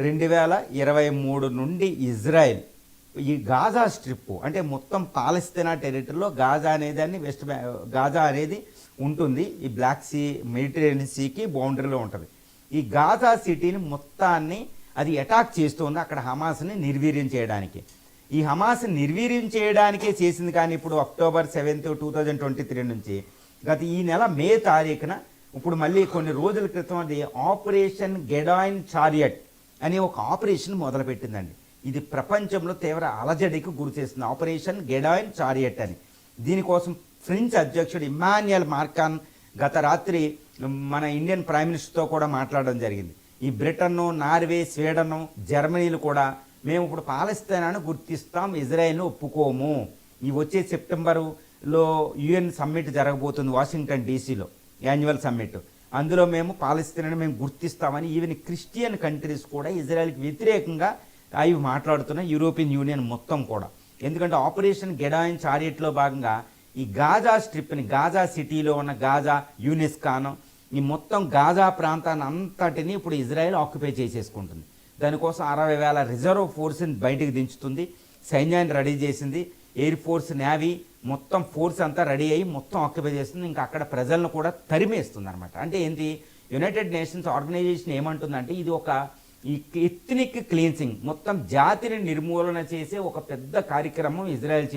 2023 నుండి ఇజ్రాయెల్ ఈ Gaza strip అంటే మొత్తం పాలస్తీనా టెరిటరీలో గాజా అనేది ఉంటుంది. ఈ బ్లాక్ సీ మెడిటరేనియన్ సీకి బౌండరీలో ఉంటుంది. ఈ గాజా సిటీని మొత్తాన్ని అది అటాక్ చేస్తుంది అక్కడ హమాస్ని నిర్వీర్యం చేయడానికి. ఈ హమాస్ని నిర్వీర్యం చేయడానికే చేసింది. కానీ ఇప్పుడు అక్టోబర్ 7, 2023 నుంచి ఈ నెల మే తారీఖున ఇప్పుడు మళ్ళీ కొన్ని రోజుల క్రితం అది ఆపరేషన్ గెడాయిన్ చారియట్ అనే ఒక ఆపరేషన్ మొదలుపెట్టిందండి. ఇది ప్రపంచంలో తీవ్ర అలజడికి గురి చేస్తుంది. ఆపరేషన్ గెడాయిన్ చారియట్ అని. దీనికోసం ఫ్రెంచ్ అధ్యక్షుడు ఇమ్మాన్యుయల్ మార్కాన్ గత రాత్రి మన ఇండియన్ ప్రైమ్ మినిస్టర్తో కూడా మాట్లాడడం జరిగింది. ఈ బ్రిటన్, నార్వే, స్వీడన్, జర్మనీలు కూడా మేము ఇప్పుడు పాలస్తీనాను గుర్తిస్తాం, ఇజ్రాయెల్ను ఒప్పుకోము. ఈ వచ్చే సెప్టెంబరులో యుఎన్ సమ్మిట్ జరగబోతుంది వాషింగ్టన్ డీసీలో, యాన్యువల్ సమ్మిట్. అందులో మేము పాలస్తీనాను మేము గుర్తిస్తామని ఈవెన్ క్రిస్టియన్ కంట్రీస్ కూడా ఇజ్రాయెల్కి వ్యతిరేకంగా అవి మాట్లాడుతున్న యూరోపియన్ యూనియన్ మొత్తం కూడా. ఎందుకంటే ఆపరేషన్ గెడాయిన్ చారియట్లో భాగంగా ఈ గాజా స్ట్రిప్ని, గాజా సిటీలో ఉన్న గాజా, యూనిస్కాన్, ఈ మొత్తం గాజా ప్రాంతాన్ని అంతటిని ఇప్పుడు ఇజ్రాయెల్ ఆక్యుపై చేసేసుకుంటుంది. దానికోసం 60,000 రిజర్వ్ ఫోర్స్ని బయటికి దించుతుంది, సైన్యాన్ని రెడీ చేసింది, ఎయిర్ ఫోర్స్, నేవీ మొత్తం ఫోర్స్ అంతా రెడీ అయ్యి మొత్తం ఆక్యుపై చేస్తుంది. ఇంకా అక్కడ ప్రజలను కూడా తరిమేస్తుంది అనమాట. అంటే ఏంటి, యునైటెడ్ నేషన్స్ ఆర్గనైజేషన్ ఏమంటుందంటే ఇది ఒక ఈ ఎథ్నిక్ క్లీన్సింగ్, మొత్తం జాతిని నిర్మూలన చేసే ఒక పెద్ద కార్యక్రమం ఇజ్రాయెల్